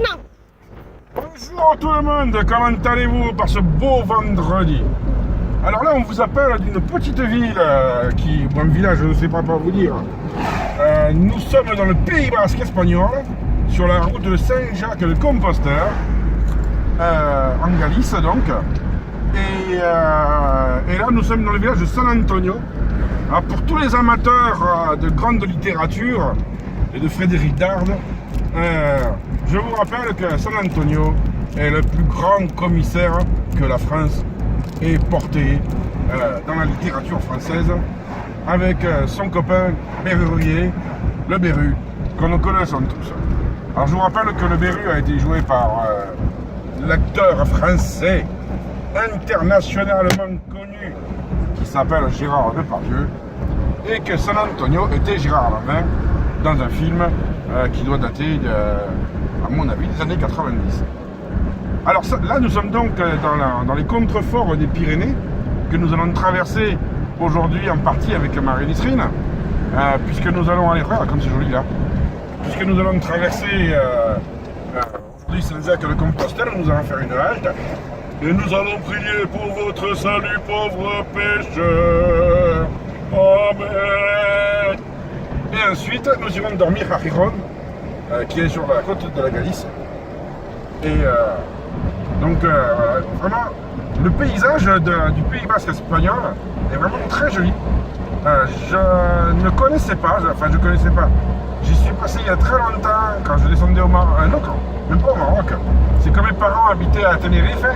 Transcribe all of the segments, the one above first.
Non. Bonjour tout le monde, comment allez-vous par ce beau vendredi? Alors là on vous appelle d'une petite ville un village, je ne sais pas vous dire. Nous sommes dans le Pays Basque espagnol, sur la route de Saint-Jacques-de-Compostelle, en Galice donc. Et là nous sommes dans le village de San Antonio. Alors, pour tous les amateurs de grande littérature et de Frédéric Dard, je vous rappelle que San Antonio est le plus grand commissaire que la France ait porté dans la littérature française, avec son copain Berrurier, le Berru, que nous connaissons tous. Alors je vous rappelle que le Berru a été joué par l'acteur français internationalement connu qui s'appelle Gérard Depardieu, et que San Antonio était Gérard Lambin dans un film qui doit dater, à mon avis, des années 90. Alors là, nous sommes donc dans les contreforts des Pyrénées, que nous allons traverser aujourd'hui en partie avec Marie-Nisrine, puisque nous allons aller, regarde comme c'est joli là, puisque nous allons traverser aujourd'hui Saint-Jacques-de-Compostelle, nous allons faire une halte, et nous allons prier pour votre salut, pauvres pécheurs. Amen. Et ensuite, nous irons dormir à Gijón, qui est sur la côte de la Galice. Et donc, vraiment, le paysage du Pays Basque espagnol est vraiment très joli. Je ne connaissais pas, j'y suis passé il y a très longtemps quand je descendais au Maroc, non, même pas au Maroc. C'est quand mes parents habitaient à Tenerife.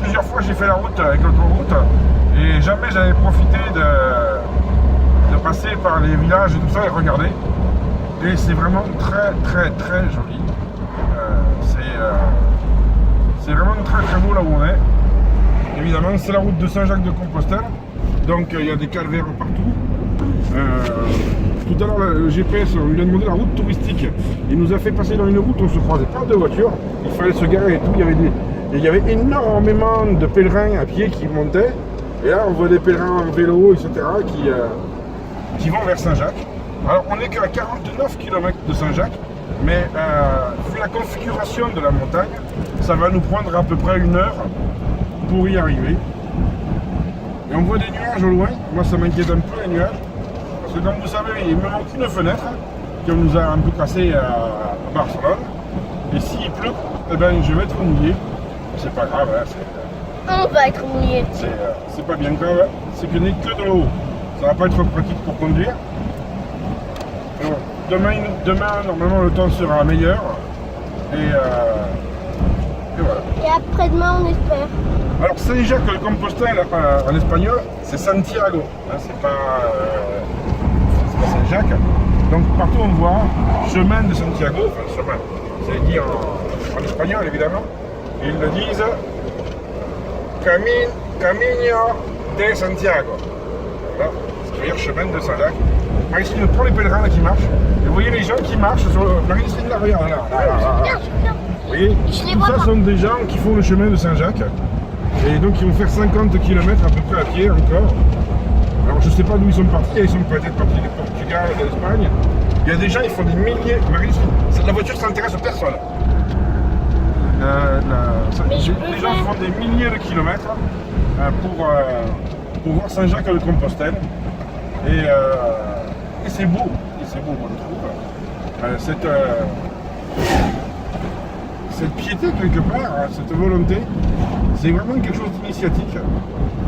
Plusieurs fois j'ai fait la route avec l'autoroute et jamais j'avais profité de passer par les villages et tout ça et regarder. Et c'est vraiment très très très joli. C'est vraiment très très beau là où on est. Évidemment, c'est la route de Saint-Jacques-de-Compostelle, donc il y a des calvaires partout. Tout à l'heure, le GPS, on lui a demandé la route touristique. Il nous a fait passer dans une route où on se croisait pas de voitures, il fallait se garer et tout. Il y avait énormément de pèlerins à pied qui montaient. Et là, on voit des pèlerins en vélo, etc., qui vont vers Saint-Jacques. Alors, on n'est qu'à 49 km de Saint-Jacques, mais vu la configuration de la montagne, ça va nous prendre à peu près 1 heure pour y arriver. Et on voit des nuages au loin. Moi, ça m'inquiète un peu, les nuages. Parce que, comme vous savez, il me manque une fenêtre qu'on nous a un peu cassée à Barcelone. Et s'il pleut, eh ben, je vais être mouillé. C'est pas grave, hein, On va être mouillé. c'est pas bien grave, c'est que n'est que de l'eau. Ça va pas être pratique pour conduire. Alors, demain, normalement, le temps sera meilleur. Et voilà. Et après-demain, on espère. Alors, Saint-Jacques-de-Compostelle en espagnol, c'est Santiago. Hein, c'est pas Saint-Jacques. Donc, partout on voit chemin de Santiago, enfin chemin, c'est dit en espagnol évidemment. Ils le disent Camino de Santiago. Voilà, ce qui veut dire chemin de Saint-Jacques. Marie-Christine prend les pèlerins là, qui marchent. Et vous voyez les gens qui marchent sur le. Marie-Christine là, regarde là. Vous voyez, tout ça sont des gens qui font le chemin de Saint-Jacques. Et donc ils vont faire 50 km à peu près à pied encore. Alors je sais pas d'où ils sont partis, ils sont peut-être partis du Portugal, de l'Espagne. Il y a des gens, ils font des milliers. La voiture s'intéresse à personne. Les gens font des milliers de kilomètres pour voir Saint-Jacques-de-Compostelle. Et c'est beau, je trouve. Cette piété quelque part, cette volonté, c'est vraiment quelque chose d'initiatique.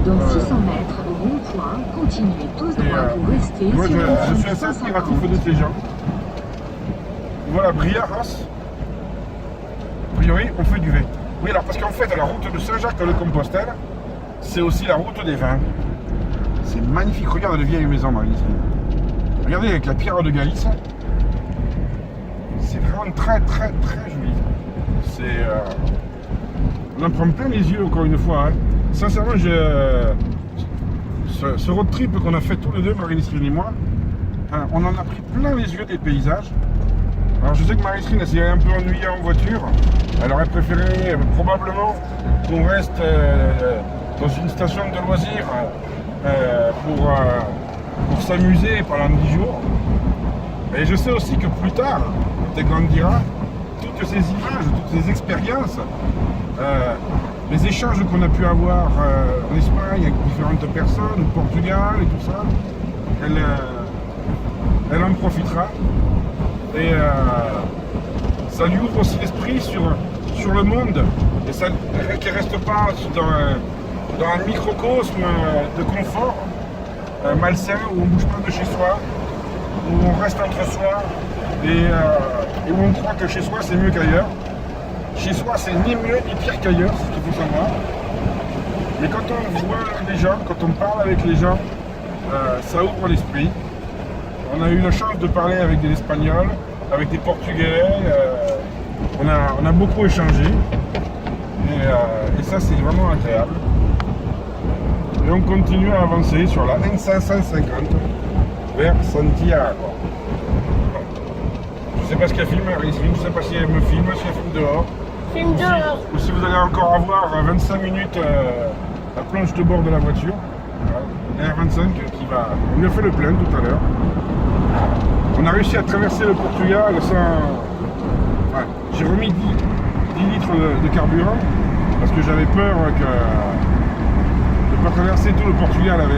Dans 600 mètres, rond-point, continuez tous droit pour rester Moi, sur je suis assez admiratif de ces gens. Voilà, Briaras. A priori, on fait du vin. Oui, alors parce qu'en fait, la route de Saint-Jacques-de-Compostelle, c'est aussi la route des vins. C'est magnifique. Regarde les vieilles maisons, Marie-Christine. Regardez avec la pierre de Galice. C'est vraiment très, très, très joli. On en prend plein les yeux, encore une fois. Hein. Sincèrement, ce road trip qu'on a fait tous les deux, Marie-Christine et moi, hein, on en a pris plein les yeux des paysages. Alors je sais que Marie-Christine s'est un peu ennuyée en voiture. Elle aurait préféré probablement qu'on reste dans une station de loisirs pour s'amuser pendant 10 jours. Et je sais aussi que plus tard, tu grandiras, toutes ces images, toutes ces expériences, les échanges qu'on a pu avoir en Espagne avec différentes personnes, au Portugal et tout ça, elle en profitera. Et ça lui ouvre aussi l'esprit sur le monde. Et ça qui ne reste pas dans un microcosme de confort malsain où on ne bouge pas de chez soi, où on reste entre soi et où on croit que chez soi c'est mieux qu'ailleurs. Chez soi c'est ni mieux ni pire qu'ailleurs, c'est ce qu'il faut savoir. Mais quand on voit les gens, quand on parle avec les gens, ça ouvre l'esprit. On a eu la chance de parler avec des Espagnols, avec des Portugais, on a beaucoup échangé et ça c'est vraiment agréable. Et on continue à avancer sur la N550 vers Santiago. Je ne sais pas ce qu'elle filme, je ne sais pas si elle me filme, si elle filme dehors. Film dehors. Ou si vous allez encore avoir 25 minutes la planche de bord de la voiture. Voilà. R25 qui va. On lui a fait le plein tout à l'heure. On a réussi à traverser le Portugal sans. Ouais, j'ai remis 10 litres de carburant parce que j'avais peur de ne pas traverser tout le Portugal avec.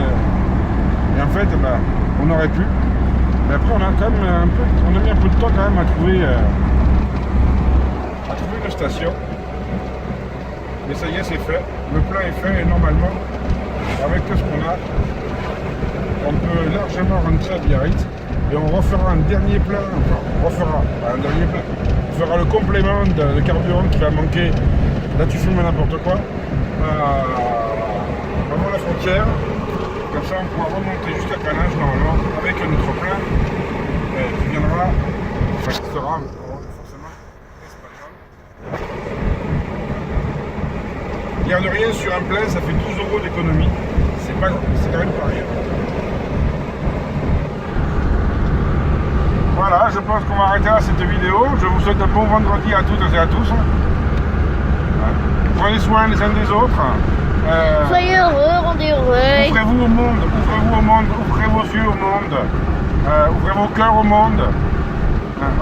Et en fait, on aurait pu. Mais après, on a quand même on a mis un peu de temps quand même à trouver une station. Mais ça y est, c'est fait. Le plein est fait et normalement, avec ce qu'on a, on peut largement rentrer à Biarritz. Et on refera un dernier plein, enfin on refera un dernier plein, on fera le complément de carburant qui va manquer, là tu filmes n'importe quoi, avant la frontière, comme ça on pourra remonter jusqu'à Canage normalement avec un autre plein qui viendra, enfin qui sera forcément espagnol. L'air de rien, sur un plein ça fait 12 € d'économie, c'est quand même pas rien. Voilà, je pense qu'on va arrêter là cette vidéo. Je vous souhaite un bon vendredi à toutes et à tous. Prenez soin les uns des autres. Soyez heureux, rendez heureux. Ouvrez-vous au monde, ouvrez vos yeux au monde, ouvrez vos cœurs au monde.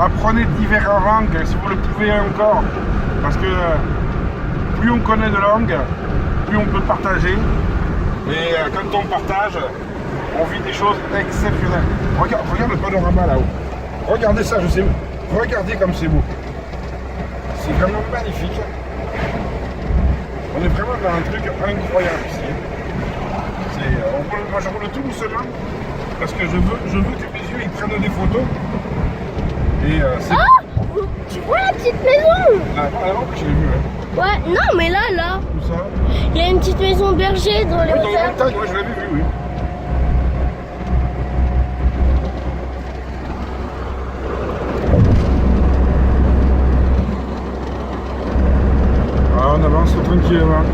Apprenez différentes langues si vous le pouvez encore. Parce que plus on connaît de langues, plus on peut partager. Et quand on partage, on vit des choses exceptionnelles. Regarde le panorama là-haut. Regardez ça, je sais. Regardez comme c'est beau. C'est vraiment magnifique. On est vraiment dans un truc incroyable ici. Moi je roule tout doucement parce que je veux que mes yeux ils prennent des photos. Et c'est. Ah, tu vois la petite maison? Avant que je l'ai vu. Hein. Ouais, non mais là. Où ça? Il y a une petite maison berger dans les Oui, dans les hauteurs. montagnes, ouais, je l'avais vu, oui. On avance tranquillement.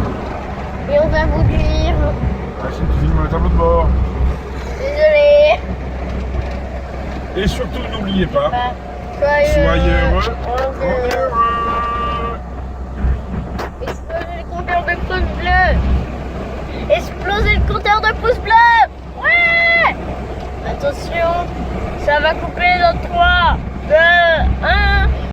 Et on va vous dire. Si tu filmes le tableau de bord. Désolé. Et surtout, n'oubliez pas, Soyez heureux. Explosez le compteur de pouces bleus. Explosez le compteur de pouces bleus. Ouais. Attention, ça va couper dans 3, 2, 1.